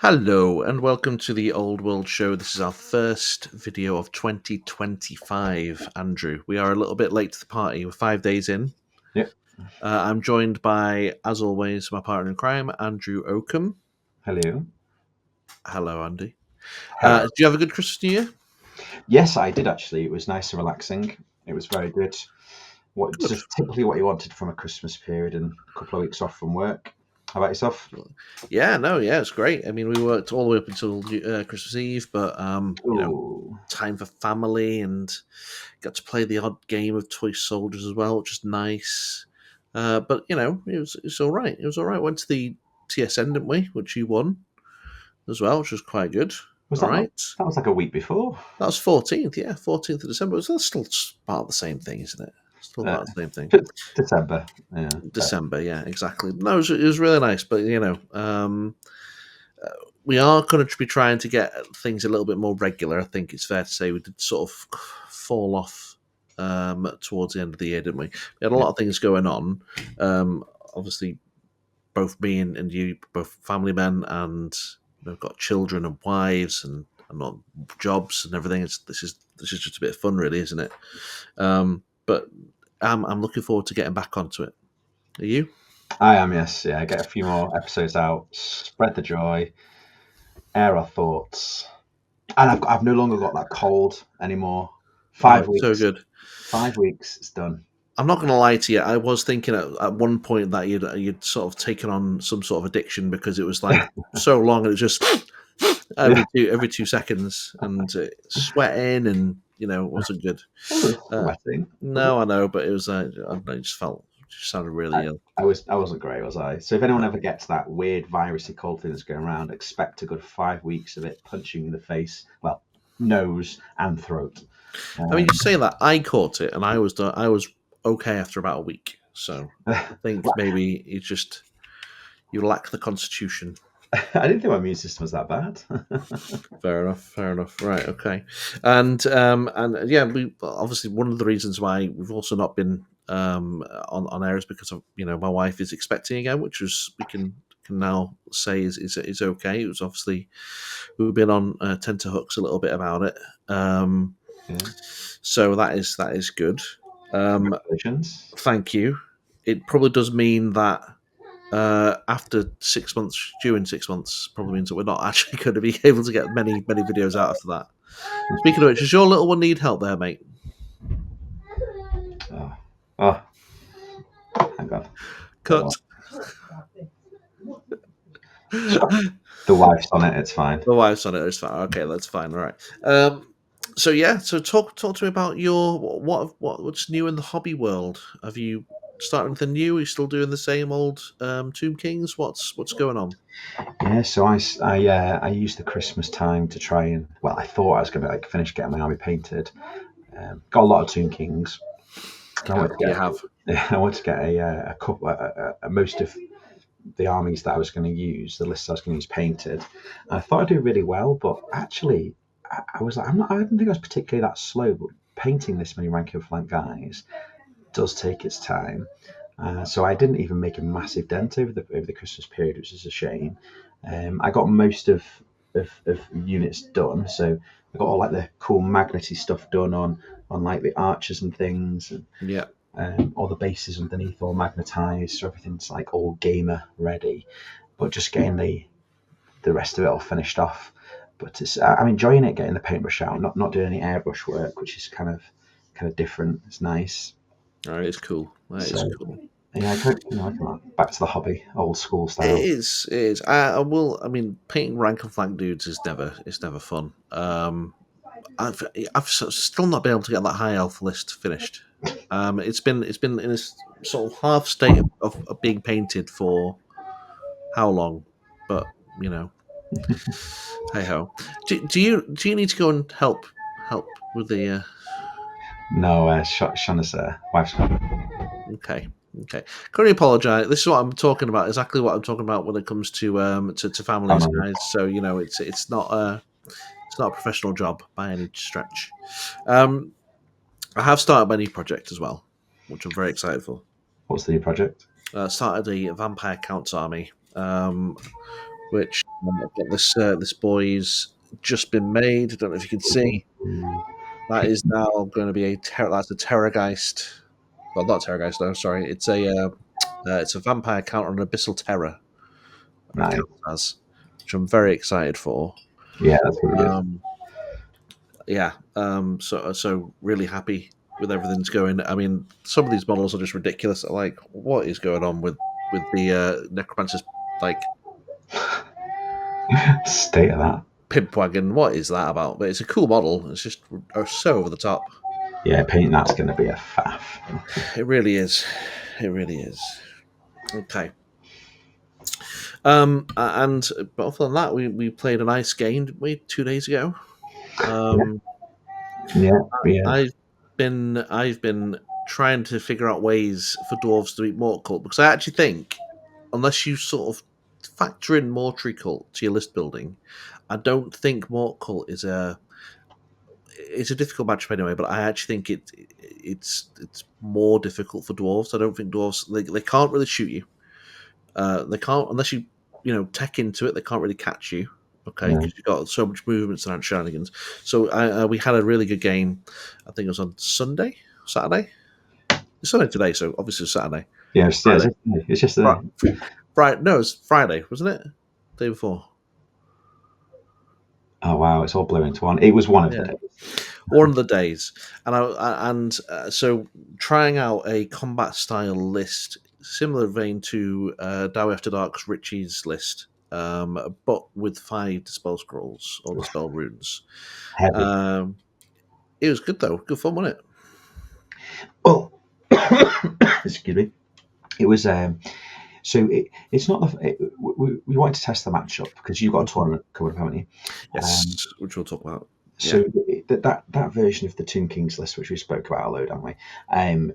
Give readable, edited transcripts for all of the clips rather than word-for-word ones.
Hello and welcome to the Old World Show. This is our first video of 2025, Andrew. We are a little bit late to the party. We're 5 days in. Yep. I'm joined by, as always, my partner in crime, Andrew Oakham. Hello. Hello, Andy. Hello. Do you have a good Christmas New Year? Yes, I did actually. It was nice and relaxing. It was very good. What Good. just typically what you wanted from a Christmas period and a couple of weeks off from work. How about yourself? Yeah, it's great. I mean, we worked all the way up until Christmas Eve, but Ooh. time for family and got to play the odd game of Toy Soldiers as well, which is nice. But it's all right. It was all right. Went to the TSN, didn't we? Which you won as well, which was quite good. Was All that not? right. That was like a week before. That was 14th, yeah, 14th of December. It's still part of the same thing, isn't it? Still Uh, part of the same thing. December. Yeah. December, yeah, exactly. No, it was really nice, but we are going to be trying to get things a little bit more regular. I think it's fair to say we did sort of fall off towards the end of the year, didn't we? We had a Yeah. lot of things going on. Obviously, both me and you, both family men, and we've got children and wives and not jobs and everything. This is just a bit of fun, really, isn't it? But I'm looking forward to getting back onto it. Are you? I am. Yes. Yeah. Get a few more episodes out. Spread the joy. Air our thoughts. And I've no longer got that cold anymore. Oh, Five it's so weeks. good. 5 weeks. It's done. I'm not going to lie to you. I was thinking at one point that you'd sort of taken on some sort of addiction because it was like so long. It was just Yeah. every 2 seconds and sweating, and it wasn't good. I was Uh, sweating. Was it? no, I know, but it was. I don't know, it just sounded really ill. I wasn't great, was I? So if anyone ever gets that weird virusy cold thing that's going around, expect a good 5 weeks of it punching you in the face, well, nose and throat. I mean, Um, you say that I caught it, and I was okay after about a week. So I think well, maybe you lack the constitution. I didn't think my immune system was that bad. Fair enough. Fair enough. Right. Okay. And yeah, we obviously one of the reasons why we've also not been on air is because of my wife is expecting again, which is we can now say is okay. It was obviously we've been on tenterhooks a little bit about it. Yeah, So that is good. Um, congratulations. thank you. It probably does mean that after 6 months, due in 6 months, probably means that we're not actually going to be able to get many videos out after that. Speaking of which, does your little one need help there, mate? Oh, oh hang on. Hold Cut. on. The wife's on it. It's fine. The wife's on it. It's fine. Okay, that's fine. All right. So yeah. So talk to me about your what's new in the hobby world. Have you started anything new? Are you still doing the same old Tomb Kings? What's going on? Yeah, so I used the Christmas time to try and I thought I was going to like finish getting my army painted. Got a lot of Tomb Kings. I wanted to You have. I wanted to get a couple, most of the armies that I was going to use, the list I was going to use painted. And I thought I'd do really well, but actually, I was like, I didn't think I was particularly that slow, but painting this many rank and flank guys does take its time. So I didn't even make a massive dent over the Christmas period, which is a shame. I got most of units done, so I got all like the cool magnety stuff done on like the archers and things, and Yeah. all the bases underneath all magnetized, so everything's like all gamer ready. But just getting the rest of it all finished off. But I'm enjoying it, getting the paintbrush out, not doing any airbrush work, which is kind of different. It's nice. All right. It's cool. That is So cool. yeah, I can like back to the hobby, old school It style. is. It is. I will. I mean, painting rank and flank dudes is never fun. I've still not been able to get that high elf list finished. It's been in a sort of half state of being painted for how long? But you know, hey ho. Do you need to go and help with the? No, Shauna's wife's got. Okay. Okay. Can you apologise? This is what I'm talking about. Exactly what I'm talking about when it comes to families, Family. guys. So it's not a professional job by any stretch. Um, I have started my new project as well, which I'm very excited for. What's the new project? Started a Vampire Counts army. which I've got this boy's just been made. I don't know if you can see. Mm, That is now going to be that's a Terrorgeist. Well, not Terrorgeist, no, sorry. It's a vampire count on an Abyssal Terror. It nice. counts as, which I'm very excited for. Yeah, that's really good. Um, yeah, so really happy with everything's going. I mean, some of these models are just ridiculous. Like, what is going on with the Necromancer's like State of that. pimp wagon? What is that about? But it's a cool model. It's just so over the top. Yeah, painting that's going to be a faff. It really is. It really is. Okay. And but other than that, we played a nice game, didn't we, 2 days ago? Um, Yeah, yeah. I've been trying to figure out ways for dwarves to beat Mortal Cult because I actually think unless you sort of factor in Mortuary Cult to your list building, I don't think Mortal Cult is it's a difficult matchup anyway. But I actually think it's more difficult for dwarves. I don't think dwarves they can't really shoot you. They can't unless you tech into it. They can't really catch you. Okay, Yeah. because you've got so much movements and shenanigans. So we had a really good game. I think it was on Saturday. It's Sunday today, so obviously it's Saturday. Yeah, Friday. it's just Right, no, it's Friday, wasn't it? Day before. oh wow, it's all blue into one. It was one of the Yeah, days. one of the days, so trying out a combat style list, similar vein to Dowie After Dark's Richie's list, but with 5 dispel scrolls or dispel runes. Heavy. It was good though, good fun, wasn't it? Well, excuse me. It was so it's not we wanted to test the matchup because you've got a tournament coming up, haven't you? Yes, which we'll talk about. So that version of the Tomb Kings list, which we spoke about a load, haven't we?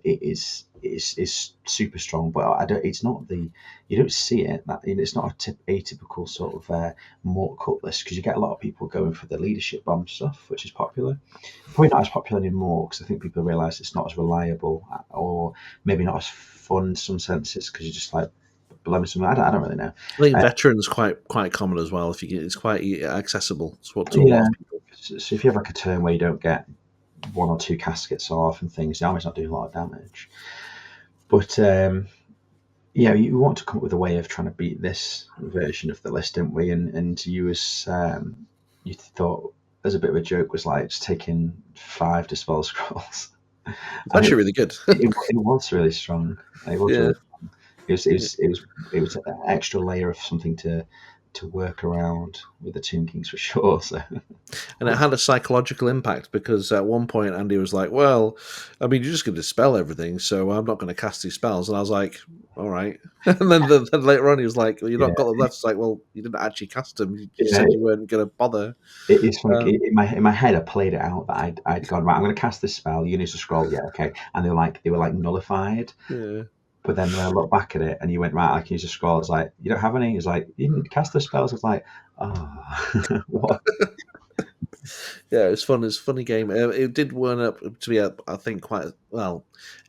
It is super strong, but I don't. It's not you don't see it. It's not atypical sort of Mortal Cult list because you get a lot of people going for the leadership bomb stuff, which is popular. Probably not as popular anymore because I think people realise it's not as reliable or maybe not as fun in some senses because you're just like. I don't really know. I think veterans quite common as well. If you get, it's quite accessible to a lot Yeah. of people. So if you have like a turn where you don't get 1 or 2 caskets off and things, the army's not doing a lot of damage. But yeah, you want to come up with a way of trying to beat this version of the list, didn't we? And you you thought as a bit of a joke was like just taking 5 dispel scrolls. It's actually really good. it was really strong. It was Yeah. really strong. It was an extra layer of something to work around with the Tomb Kings for sure. So And it had a psychological impact because at one point Andy was like, "Well, I mean, you're just going to dispel everything, so I'm not going to cast these spells." And I was like, "All right." And then later on, he was like, well, "You've not got them left." It's like, "Well, you didn't actually cast them. You said you weren't going to bother." it's funny. In my head, I played it out that I'd gone right. I'm going to cast this spell. You need to scroll. Yeah, okay. And they were like nullified. Yeah. But then when I look back at it and you went, right, I can use a scroll, it's like, you don't have any? It's like, you didn't cast the spells. It's like, oh, what? Yeah, it's fun. It's a funny game. It did turn up to be, I think, quite well.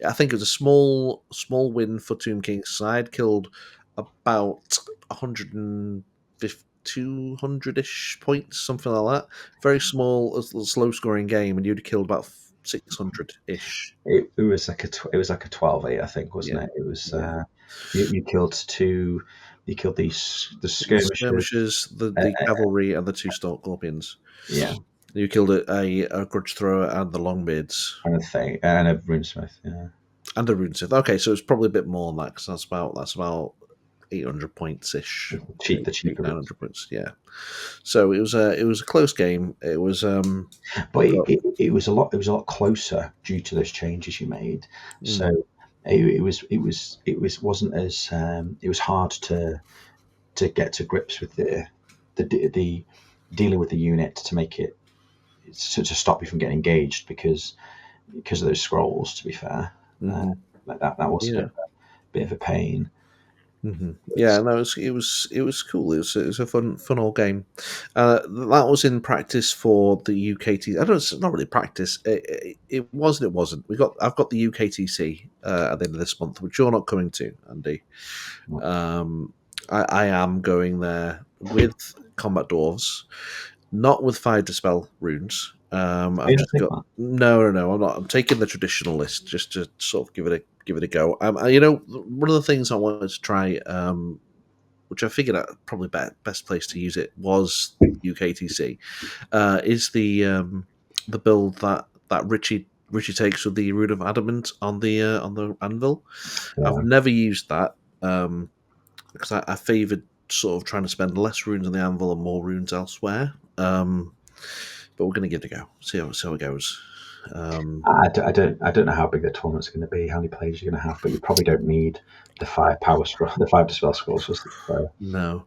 I think it was a small win for Tomb King's side. Killed about 150, 200-ish points, something like that. Very small, slow scoring game, and you'd killed about 600-ish. It was like it was like a 12-8, I think, wasn't it? It was, you killed 2, you killed the skirmishers. The cavalry, and the 2 scorpions. Yeah. You killed a grudge thrower and the longbeards. And a thing, and a runesmith, yeah. And a runesmith. Okay, so it's probably a bit more than that because that's about 800 points ish. The cheaper 900 points. Yeah. So it was a close game. It was but it was a lot closer due to those changes you made. So it wasn't as it was hard to get to grips with the dealing with the unit to make it to stop you from getting engaged because of those scrolls. To be fair, that was a bit of a pain. Mm-hmm. Yeah, no, it was cool. It was a fun old game. That was in practice for the UKT. I don't know, it's not really practice. It was and it wasn't. I've got the UKTC at the end of this month, which you're not coming to, Andy. I am going there with combat dwarves, not with fire dispel runes. I've You don't just think got that? no. I'm not. I'm taking the traditional list just to sort of give it a go. One of the things I wanted to try, which I figured out probably best place to use it was UKTC, is the build that Richie takes with the Rune of Adamant on the anvil. I've Yeah. never used that because I favoured sort of trying to spend less runes on the anvil and more runes elsewhere. But we're going to give it a go. See how it goes. I don't know how big the tournament's going to be, how many players you're going to have, but you probably don't need the firepower scroll, the five dispel scrolls for No,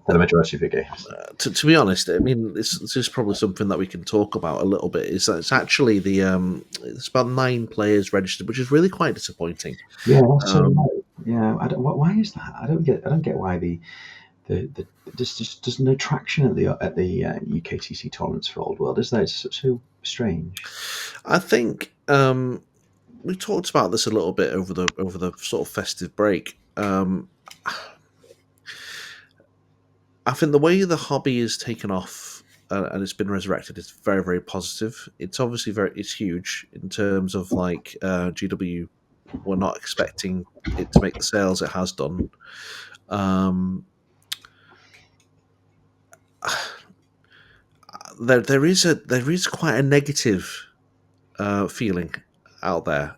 the majority of your games. to be honest, I mean, this is probably something that we can talk about a little bit. Is that it's actually it's about 9 players registered, which is really quite disappointing. Yeah, that's so Um, low. Yeah, why is that? I don't get why the there's just there's no traction at the UKTC tournaments for Old World, is there? It's so strange. I think we talked about this a little bit over the sort of festive break. I think the way the hobby is taken off and it's been resurrected is very, very positive. It's obviously it's huge in terms of like GW. We're not expecting it to make the sales it has done. Um, there is quite a negative feeling out there,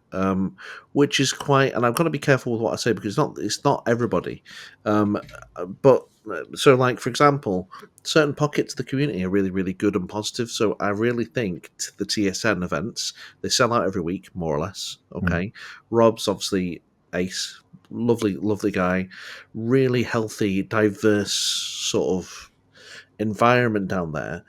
which is quite. And I've got to be careful with what I say because it's not everybody. But so, like for example, certain pockets of the community are really really good and positive. So I really think the TSN events they sell out every week more or less. Mm. Okay, Rob's obviously ace, lovely guy, really healthy, diverse sort of environment down there.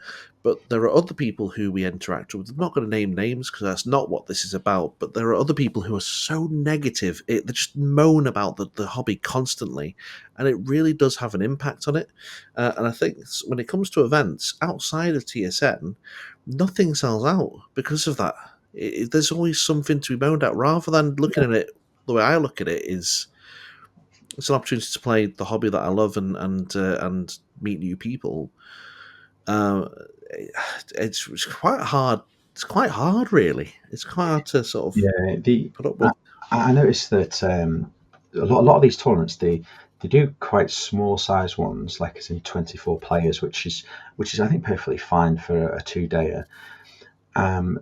But there are other people who we interact with. I'm not going to name names because that's not what this is about. But there are other people who are so negative. They just moan about the hobby constantly. And it really does have an impact on it. And I think when it comes to events outside of TSN, nothing sells out because of that. There's always something to be moaned at rather than looking at it the way I look at it is it's an opportunity to play the hobby that I love and meet new people. Uh, it's quite hard. It's quite hard, really. It's quite hard to sort of Yeah, the put up I, with. I noticed that a lot of these tournaments they do quite small size ones, like it's in 24 players, which is I think perfectly fine for a 2-dayer.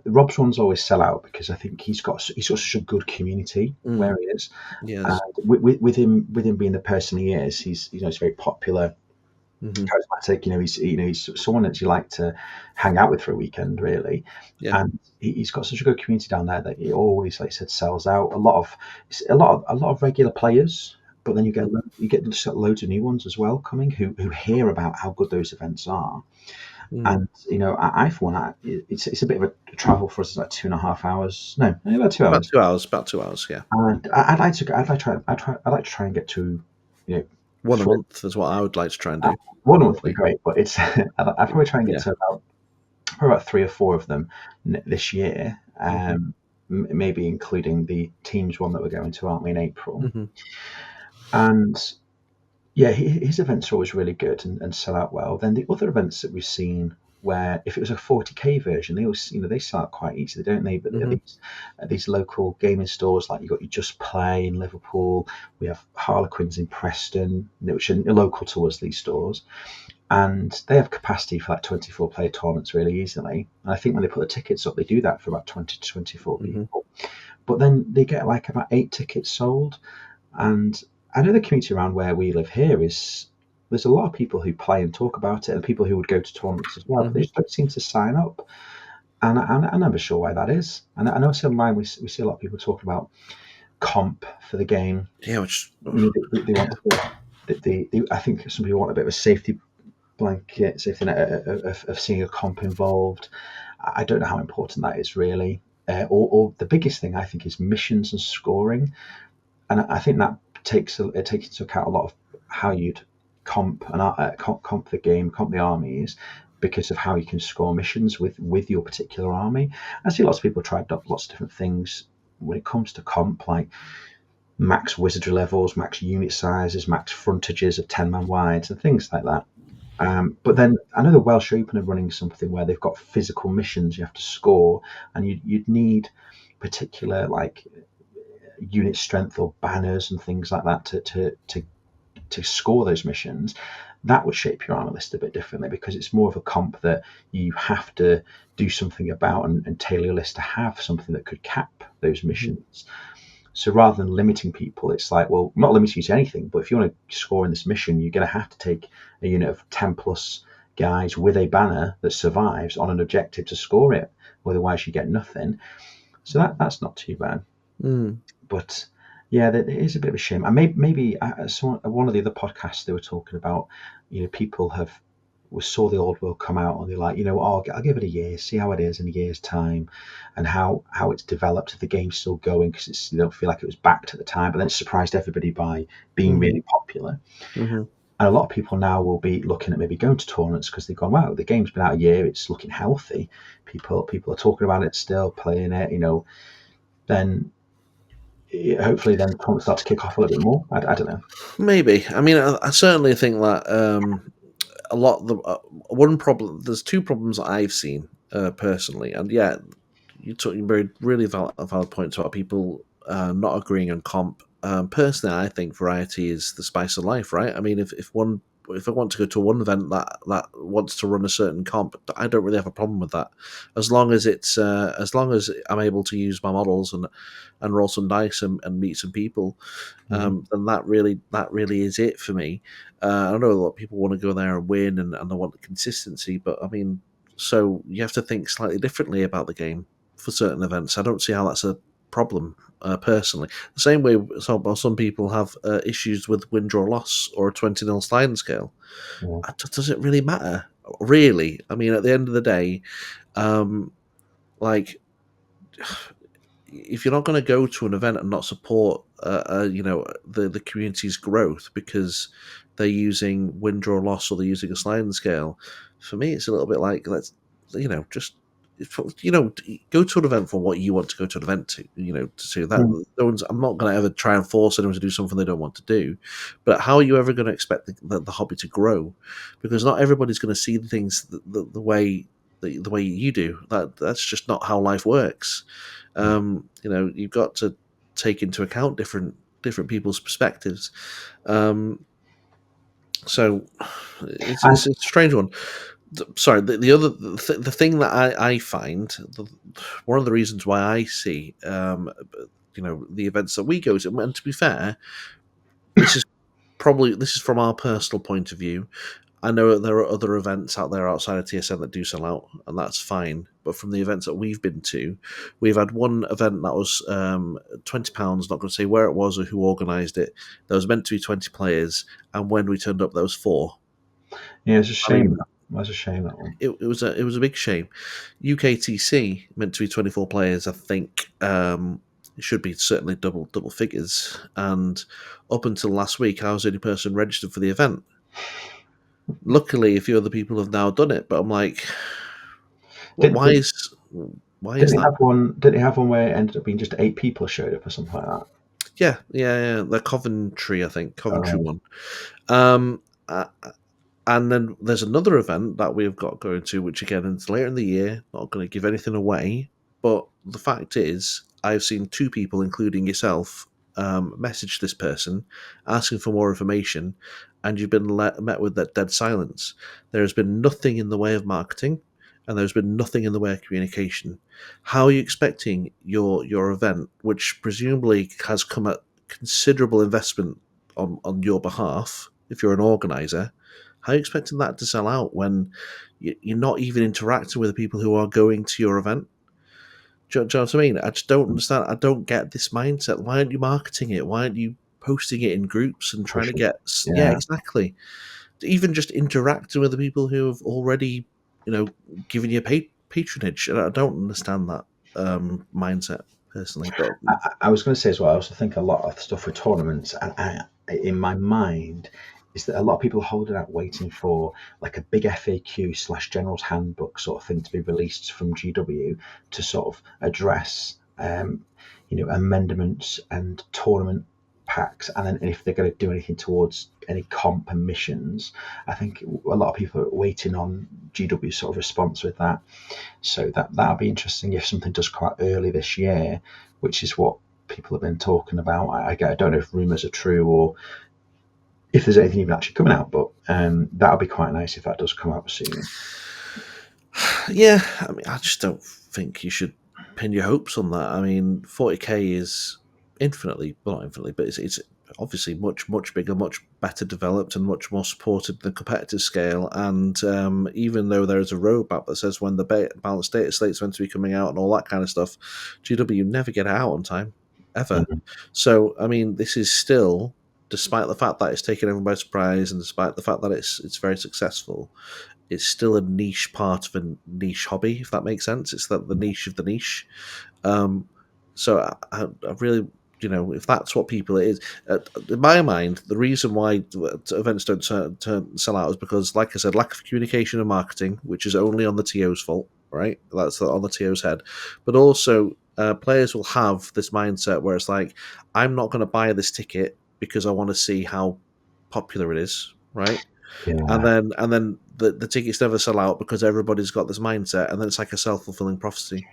Rob's ones always sell out because I think he's got such a good community Mm, where he is, and yes. with him being the person he is, he's very popular, Hmm. charismatic. He's someone that you like to hang out with for a weekend, really. Yeah. And he's got such a good community down there that he always, like I said, sells out a lot of regular players. But then Mm, you get just loads of new ones as well coming who hear about how good those events are. mm. And I for one, it's a bit of a travel for us. It's like 2.5 hours. No, only about 2 hours. 2 hours. About 2 hours. Yeah. And I'd like to try and get to, you know, One a three, month is what I would like to try and do. one month would be Hopefully. great, but it's I'd probably try and get Yeah. to about 3 or 4 of them this year. Hmm. Maybe including the teams one that we're going to, aren't we, in April? Hmm. And yeah, his events are always really good and sell out well. Then the other events that we've seen, where if it was a 40k version, they always they sell out quite easily, don't they? But Hmm. at these local gaming stores, like you got your Just Play in Liverpool, we have Harlequins in Preston, which are local to us. These stores, and they have capacity for like 24 player tournaments really easily. And I think when they put the tickets up, they do that for about 20 to 24 Hmm. people. But then they get like about 8 tickets sold, and I know the community around where we live here is there's a lot of people who play and talk about it, and people who would go to tournaments as well, but they Hmm. just don't seem to sign up. And I'm never sure why that is. And I know online we see a lot of people talking about comp for the game. Yeah. Which. They want I think some people want a bit of a safety blanket, safety net of seeing a comp involved. I don't know how important that is really. Or the biggest thing I think is missions and scoring, and I think that takes into account a lot of how you'd comp the game, comp the armies, because of how you can score missions with your particular army. I see lots of people try lots of different things when it comes to comp, like max wizardry levels, max unit sizes, max frontages of 10 man wides, and things like that. But then I know the Welsh Open are running something where they've got physical missions you have to score, and you'd need particular like unit strength or banners and things like that to score those missions. That would shape your armor list a bit differently because it's more of a comp that you have to do something about and tailor your list to have something that could cap those missions. So rather than limiting people, it's like, well, I'm not limiting you to anything, but if you want to score in this mission, you're going to have to take a unit of 10 plus guys with a banner that survives on an objective to score it. Otherwise, you get nothing. So that's not too bad. But yeah, it is a bit of a shame. And maybe one of the other podcasts they were talking about, people saw the old world come out and they're like, I'll give it a year, see how it is in a year's time, and how it's developed. If the game's still going, because they don't feel like it was backed at the time, but then it surprised everybody by being really popular. Mm-hmm. And a lot of people now will be looking at maybe going to tournaments because they've gone, wow, the game's been out a year, it's looking healthy. People are talking about it still, playing it. Then hopefully then tournaments start to kick off a little bit more. I don't know. Maybe. I mean, I certainly think that a lot of the one problem. There's two problems that I've seen personally, and yeah, you took very really valid points about people not agreeing on comp. Personally, I think variety is the spice of life, right? I mean, if I want to go to one event that wants to run a certain comp, I don't really have a problem with that, as long as I'm able to use my models and roll some dice and meet some people, then that really is it for me. I know a lot of people want to go there and win and they want the consistency, but I mean, so you have to think slightly differently about the game for certain events. I don't see how that's a problem. Personally, the same way some people have issues with win draw loss or a 20-0 sliding scale. Does it really matter? Really? I mean, at the end of the day, like, if you're not going to go to an event and not support, the community's growth because they're using win draw loss or they're using a sliding scale, for me, it's a little bit like let's, just go to an event for what you want to go to an event to. That. I'm not going to ever try and force anyone to do something they don't want to do, but how are you ever going to expect the hobby to grow? Because not everybody's going to see the things the way you do. That's just not how life works. You've got to take into account different people's perspectives. So it's a strange one. Sorry, the thing that I find, one of the reasons why I see the events that we go to, and to be fair, this is from our personal point of view. I know that there are other events out there outside of TSM that do sell out, and that's fine. But from the events that we've been to, we've had one event that was £20. Not going to say where it was or who organised it. There was meant to be 20 players, and when we turned up, there was 4. Yeah, it's a shame. That's a shame, that one. It was a big shame. UKTC meant to be 24 players. I think it should be certainly double figures. And up until last week, I was the only person registered for the event. Luckily, a few other people have now done it, but I'm like, why is that? Did they have one where it ended up being just 8 people showed up or something like that? Yeah. The Coventry, I think, one. And then there's another event that we've got going to, which again is later in the year. Not going to give anything away, but the fact is, I've seen 2 people, including yourself, message this person asking for more information, and you've been met with that dead silence. There has been nothing in the way of marketing, and there's been nothing in the way of communication. How are you expecting your event, which presumably has come at considerable investment on your behalf, if you're an organizer, how are you expecting that to sell out when you're not even interacting with the people who are going to your event? Do you know what I mean? I just don't understand. I don't get this mindset. Why aren't you marketing it? Why aren't you posting it in groups and trying to get... Yeah, exactly. Even just interacting with the people who have already, given you patronage. I don't understand that mindset, personally. But I was going to say as well, I also think a lot of stuff with tournaments, and in my mind, is that a lot of people are holding out waiting for like a big FAQ / General's Handbook sort of thing to be released from GW to sort of address, amendments and tournament packs, and then if they're going to do anything towards any comp and missions, I think a lot of people are waiting on GW's sort of response with that. So that'll be interesting if something does come out early this year, which is what people have been talking about. I don't know if rumours are true or if there's anything even actually coming out, but that'll be quite nice if that does come out soon. Yeah, I mean, I just don't think you should pin your hopes on that. I mean, 40k is infinitely, well, not infinitely, but it's obviously much bigger, much better developed, and much more supported than competitive scale. And even though there is a roadmap that says when the balanced data slate's meant to be coming out and all that kind of stuff, GW never get it out on time, ever. Mhm. So, I mean, this is still, despite the fact that it's taken everyone by surprise, and despite the fact that it's very successful, it's still a niche part of a niche hobby, if that makes sense. It's the niche of the niche. So I really, if that's what people it is, in my mind, the reason why events don't sell out is because, like I said, lack of communication and marketing, which is only on the TO's fault, right? That's on the TO's head. But also, players will have this mindset where it's like, I'm not going to buy this ticket because I want to see how popular it is, right? And Yeah. then the tickets never sell out because everybody's got this mindset, and then it's like a self-fulfilling prophecy.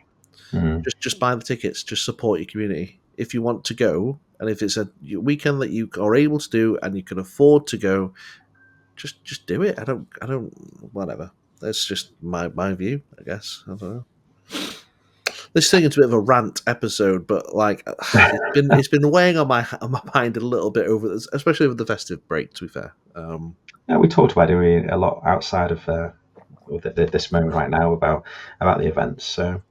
Mm. Just buy the tickets, just support your community. If you want to go, and if it's a weekend that you are able to do and you can afford to go, just do it. I don't whatever. That's just my view, I guess. I don't know. This thing is a bit of a rant episode, but like it's been weighing on my mind a little bit over this, especially over the festive break. To be fair, Yeah, we talked about it a lot outside of this moment right now about the events. So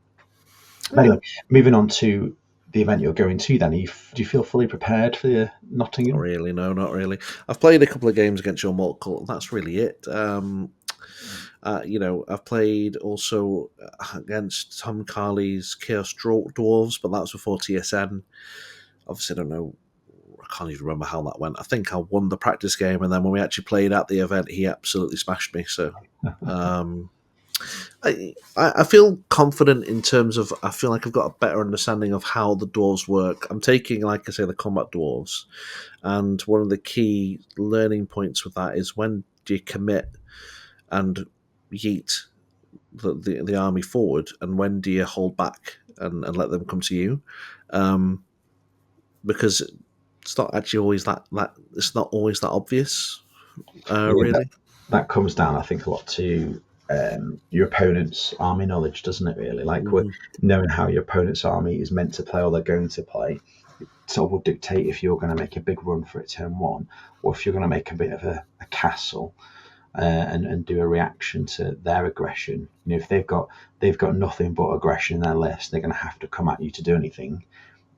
yeah. anyway, moving on to the event you're going to, then do you feel fully prepared for the Not Nottingham? really, no, not really. I've played a couple of games against your Mortal Kombat. That's really it. I've played also against Tom Carley's Chaos Dwarves, but that was before TSN. Obviously, I don't know. I can't even remember how that went. I think I won the practice game, and then when we actually played at the event, he absolutely smashed me. So, um, I feel confident in terms of I feel like I've got a better understanding of how the dwarves work. I'm taking, like I say, the combat dwarves, and one of the key learning points with that is when do you commit and yeet the army forward, and when do you hold back and let them come to you? Because it's not actually always that it's not always that obvious, Yeah, really. that comes down, I think, a lot to your opponent's army knowledge, doesn't it? Really, like Hmm. knowing how your opponent's army is meant to play or they're going to play, sort of will dictate if you're going to make a big run for it turn one, or if you're going to make a bit of a castle and do a reaction to their aggression. If they've got nothing but aggression in their list, they're going to have to come at you to do anything.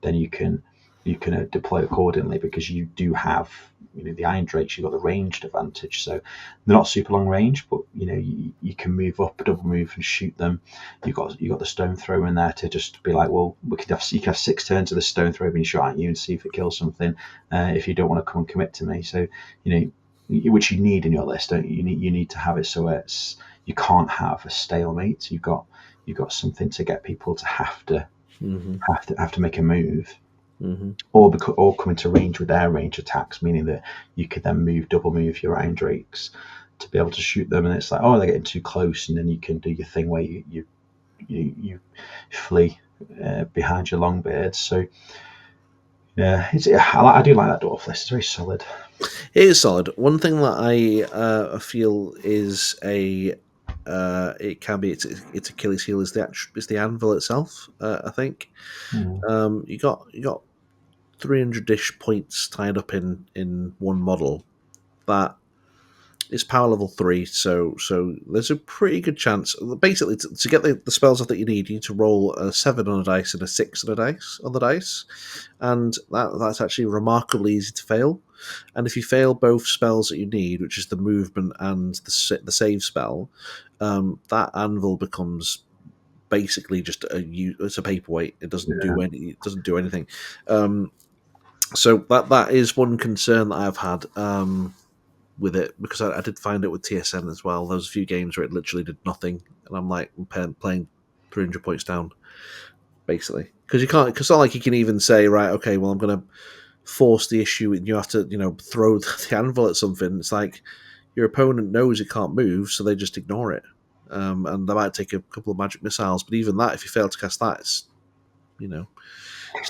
Then you can deploy accordingly because you do have the Iron Drakes. You've got the ranged advantage, so they're not super long range, but you can move up, double move, and shoot them. You got the stone thrower in there to just be like, well, you can have 6 turns of the stone thrower being shot at you and see if it kills something. If you don't want to come and commit to me, so which you need in your list. Don't you? You need to have it so you can't have a stalemate. You've got something to get people to have to Hmm. have to make a move, Hmm. or come into range with their range attacks, meaning that you could then double move your Iron Drakes to be able to shoot them. And it's like, oh, they're getting too close, and then you can do your thing where you flee behind your Longbeards. So yeah, I do like that dwarf list. It's very solid. It is solid. One thing that I feel is it can be its Achilles heel is the anvil itself. I think Mm. you got 300-ish points tied up in one model that is power level 3, so there's a pretty good chance. Basically, to get the spells off that you need to roll a 7 on a dice and a 6 on a dice on the dice, and that's actually remarkably easy to fail. And if you fail both spells that you need, which is the movement and the save spell, that anvil becomes basically just it's a paperweight. It doesn't Yeah. do anything. So that is one concern that I've had with it, because I did find it with TSN as well. There was a few games where it literally did nothing, and I'm like, I'm playing 300 points down, basically, because you can't. Because it's not like you can even say, right, okay, well, I'm gonna force the issue and you have to, throw the anvil at something. It's like your opponent knows it can't move, so they just ignore it. And they might take a couple of magic missiles, but even that, if you fail to cast that, it's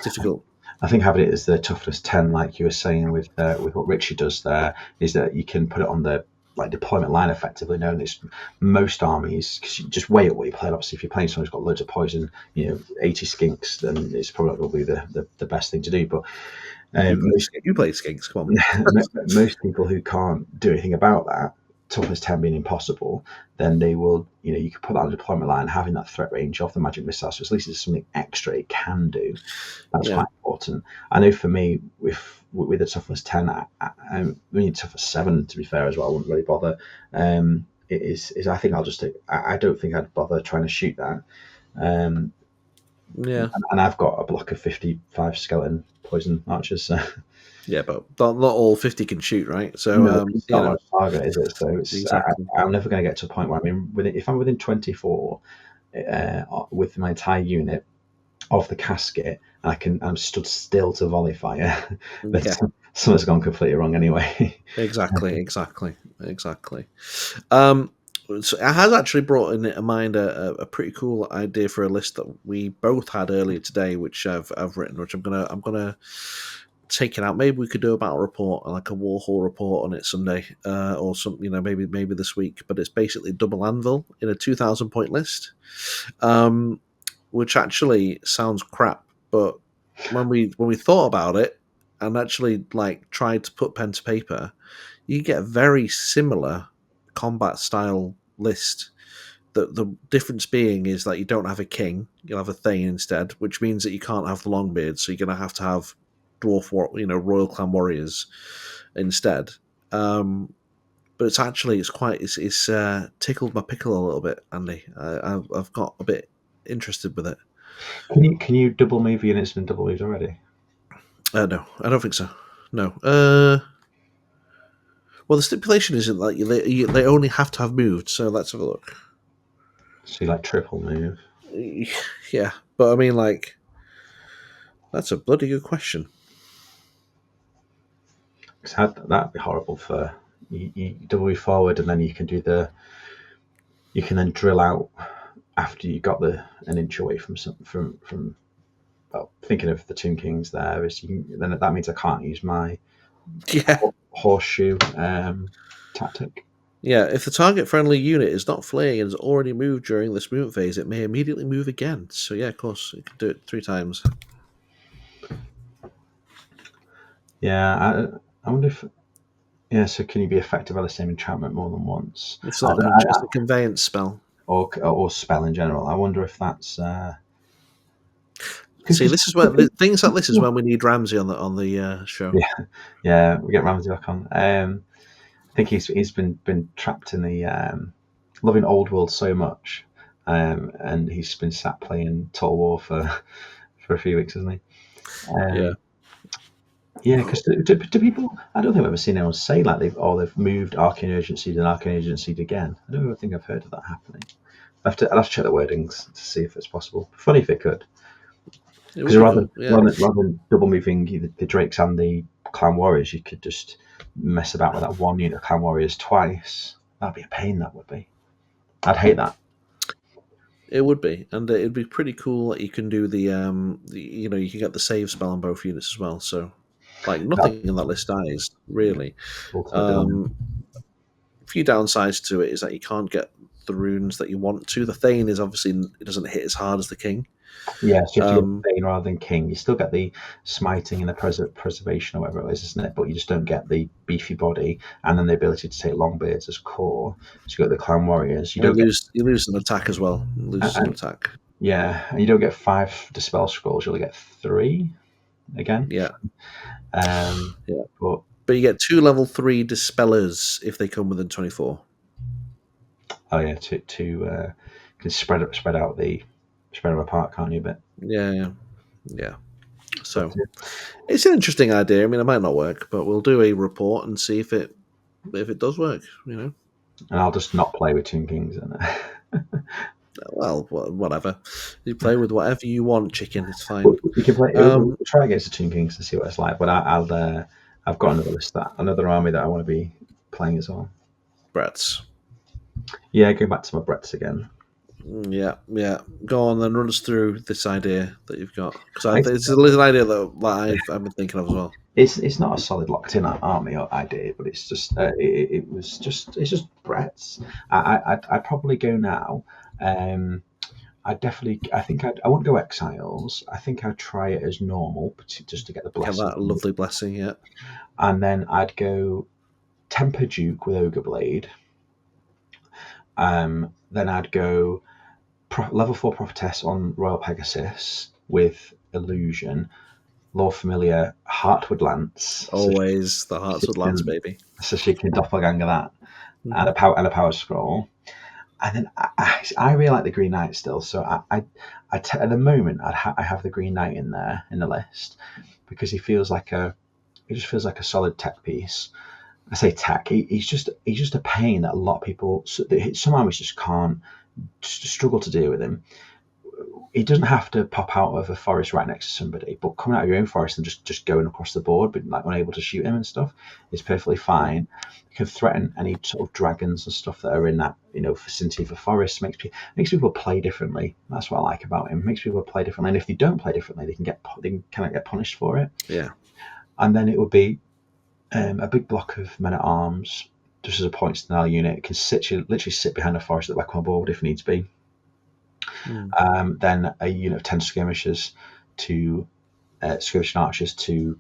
difficult. I think having it as the toughness 10, like you were saying with what Richie does there, is that you can put it on the deployment line effectively. Known as most armies, because you just weigh it what you play. Obviously, if you're playing someone who's got loads of poison, 80 skinks, then it's probably not going to be the best thing to do. But you play skinks, come on. most people who can't do anything about that, toughness 10 being impossible, then they will, you can put that on the deployment line, having that threat range of the magic missile, so at least it's something extra it can do. That's quite important. I know for me, with the toughness 10, I mean toughness 7, to be fair as well, I wouldn't really bother. It is I think I'll just take, I don't think I'd bother trying to shoot that. And I've got a block of 55 skeleton poison archers, so. Yeah, but not all 50 can shoot, right? So no, it's not much target, is it? So exactly. I'm never going to get to a point where if I'm within 24 with my entire unit of the casket, and I'm stood still to volley fire, something's gone completely wrong anyway. Exactly. So it has actually brought in mind a pretty cool idea for a list that we both had earlier today, which I've written, which I'm gonna take it out. Maybe we could do a battle report, like a war hall report on it someday, or something. Maybe this week. But it's basically double anvil in a 2,000 point list, which actually sounds crap. But when we thought about it and actually tried to put pen to paper, you get a very similar combat style list. The difference being is that you don't have a king, you'll have a thane instead, which means that you can't have the Longbeard, so you're going to have dwarf, Royal Clan warriors instead. But it's tickled my pickle a little bit, Andy. I've got a bit interested with it. Can you double move units and double moves already? No, I don't think so. No. Well, the stipulation isn't that they only have to have moved. So let's have a look. So you triple move? Yeah, but I mean, that's a bloody good question. That'd be horrible for you double move forward, and then you can then drill out after you got an inch away from. Well, thinking of the Tomb Kings, then that means I can't use my horseshoe tactic. Yeah, if the target friendly unit is not fleeing and has already moved during this movement phase, it may immediately move again. So yeah, of course, it can do it 3 times. Yeah, I wonder if. Yeah, so can you be affected by the same enchantment more than once? It's not just a conveyance spell. Or spell in general. I wonder if that's. See, this is where things like this is when we need Ramsey on the show. Yeah, we get Ramsey back on. I think he's been trapped in the loving Old World so much, and he's been sat playing Total War for a few weeks, hasn't he? Yeah, because do people? I don't think I've ever seen anyone say they've moved Arcane Urgency and Arcane Urgency again. I don't think I've heard of that happening. I'd have to check the wordings to see if it's possible. Funny if it could. Because rather than double moving the Drakes and the Clan Warriors, you could just mess about with that one unit of Clan Warriors twice. That'd be a pain. That would be. I'd hate that. It would be, and it'd be pretty cool that you can do you can get the save spell on both units as well. So, nothing in that list dies really. A few downsides to it is that you can't get the runes that you want to. The Thane is obviously, it doesn't hit as hard as the King. Yeah, so if you're Thane rather than King, you still get the smiting and the preservation or whatever it is, isn't it? But you just don't get the beefy body and then the ability to take Longbeards as core. So you got the Clan Warriors. You lose an attack as well. Attack. Yeah, and you don't get 5 Dispel Scrolls. You only get 3 again. Yeah. But you get 2 level 3 Dispellers if they come within 24. Oh yeah, to can spread them apart, can't you, a bit? Yeah. So it's an interesting idea. I mean, it might not work, but we'll do a report and see if it does work. And I'll just not play with Tomb Kings. Well, whatever. You play with whatever you want, chicken. It's fine. We can play. We'll Um, try against the Tomb Kings to see what it's like. But I've got another list another army that I want to be playing as well. Bretts. Yeah, going back to my Bretts again. Yeah, yeah. Go on then, run us through this idea that you've got, because I, it's a little idea that I've been thinking of as well. it's not a solid locked in army idea, but it's just it's just Bretts. I'd probably go now. I won't go exiles. I think I'd try it as normal, just to get the Get blessing. that lovely blessing, yeah. And then I'd go Temper Duke with Ogre Blade. Then I'd go level 4 Prophetess on Royal Pegasus with Illusion. Lord Familiar Heartwood Lance. Always the Heartswood Lance, baby. So she can doppelganger that. Mhm. And a power scroll. And then I really like the Green Knight still. So at the moment I have the Green Knight in there in the list because he just feels like a solid tech piece. I say tech. He's just a pain that a lot of people. Some armies just can't struggle to deal with him. He doesn't have to pop out of a forest right next to somebody, but coming out of your own forest and just going across the board, but like unable to shoot him and stuff, is perfectly fine. You can threaten any sort of dragons and stuff that are in that vicinity of a forest. Makes people play differently. That's what I like about him. Makes people play differently, and if they don't play differently, they can kind of get punished for it. Yeah. And then it would be a big block of men at arms, just as a points denial unit. It can literally sit behind a forest at the back of my board if needs be. Then a unit of 10 skirmishers to skirmishing archers to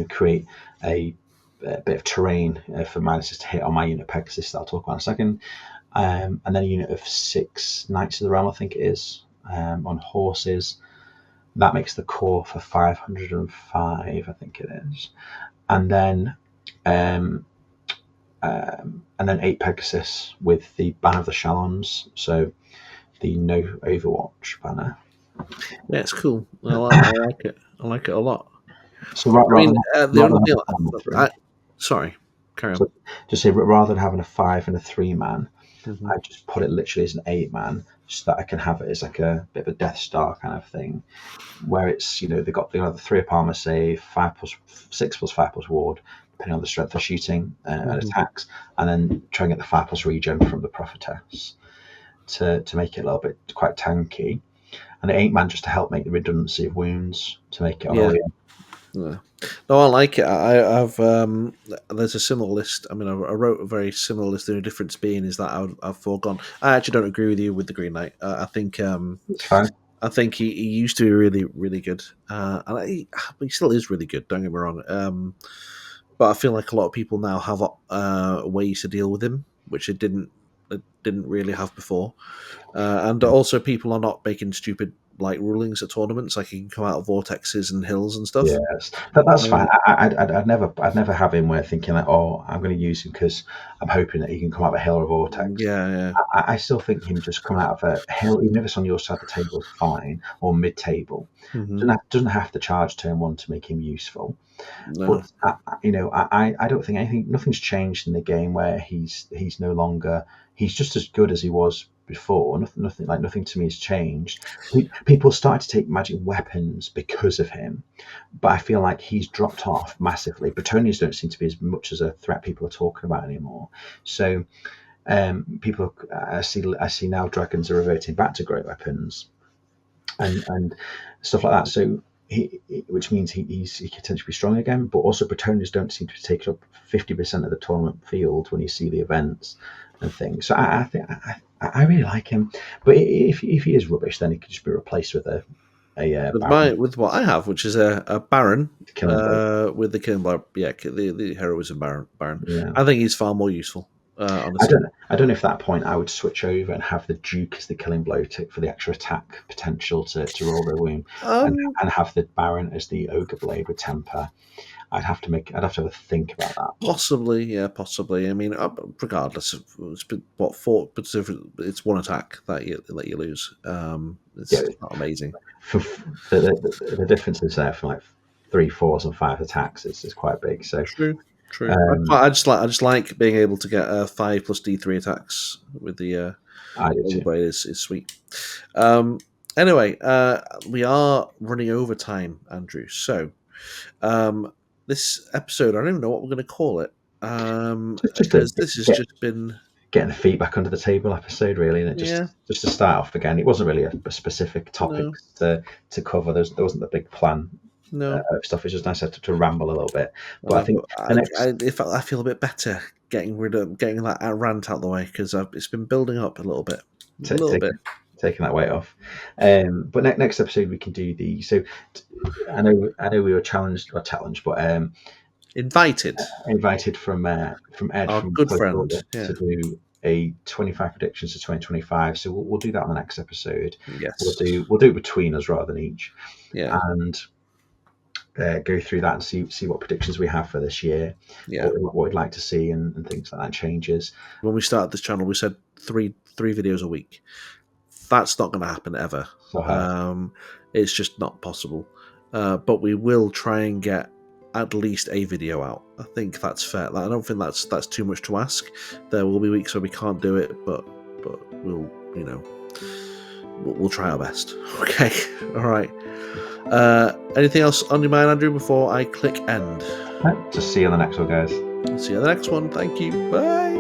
create a bit of terrain for minuses to hit on my unit Pegasus that I'll talk about in a second. And then a unit of 6 Knights of the Realm, I think it is, on horses. That makes the core for 505, I think it is. And then 8 Pegasus with the Banner of the Shalons. So the no Overwatch banner. Yeah, it's cool. I like it. I like it a lot. So sorry, carry on. So just say rather than having a 5 and a 3 man, I just put it literally as an 8 man, so that I can have it as like a bit of a Death Star kind of thing, where it's they've got the 3 up armor save, 6+5+ ward, depending on the strength of shooting and attacks, and then try and get the 5+ regen from the Prophetess to make it a little bit quite tanky, and an 8 man just to help make the redundancy of wounds to make it. Yeah. No, I like it. I've there's a similar list. I mean, I wrote a very similar list. The only difference being is that I've foregone. I actually don't agree with you with the Green Knight. I think It's fine. I think he used to be really, really good, and he still is really good. Don't get me wrong. But I feel like a lot of people now have ways to deal with him, which it didn't really have before. And also, people are not making stupid rulings at tournaments. Like, he can come out of vortexes and hills and stuff. Yes, that's fine. I'd never have him where thinking that, oh, I'm going to use him because I'm hoping that he can come out of a hill or a vortex. Yeah. I still think him just coming out of a hill, even if it's on your side of the table, is fine, or mid-table. Doesn't have to charge turn 1 to make him useful. No. But I don't think nothing's changed in the game where he's no longer. He's just as good as he was before. Nothing to me has changed. People started to take magic weapons because of him, but I feel like he's dropped off massively. Bretonians don't seem to be as much as a threat people are talking about anymore. So people, I see now dragons are reverting back to great weapons and stuff like that. So which means he can potentially be strong again, but also Bretonians don't seem to take up 50% of the tournament field when you see the events and things. So I think I really like him, but if he is rubbish, then he could just be replaced with with what I have, which is a Baron with the Killing Blow. Yeah, the heroism Baron. Yeah. I think he's far more useful. Honestly. I don't know if at that point I would switch over and have the Duke as the Killing Blow for the extra attack potential to roll their wound, and have the Baron as the Ogre Blade with Temper. I'd have to have a think about that. Possibly. I mean, regardless of what fort, but it's one attack that you lose. It's not amazing. The differences there from like 3, 4s, and 5 attacks is quite big. So true. I just like being able to get 5+ D3 attacks with the I do too. Everybody is sweet. Anyway, we are running over time, Andrew. So this episode, I don't even know what we're going to call it, because this has just been getting the feet back under the table episode, really, and just to start off again. It wasn't really a specific topic to cover. There wasn't a big plan. No stuff. It's just nice to ramble a little bit. But I think I feel a bit better getting that rant out of the way, because it's been building up a little bit. Taking that weight off. But next episode we can do the. So I know we were challenged, but invited from Ed, our from good friend, to do a 25 predictions to 2025. So we'll do that on the next episode. Yes, we'll do it between us rather than each. Yeah, and go through that and see what predictions we have for this year. Yeah, what we'd like to see and things like that changes. When we started this channel, we said three videos a week. That's not going to happen ever. It's just not possible. But we will try and get at least a video out. I think that's fair. I don't think that's too much to ask. There will be weeks where we can't do it, but we'll try our best. Okay, all right. Anything else on your mind, Andrew, before I click end? Just see you on the next one, guys. See you on the next one. Thank you. Bye.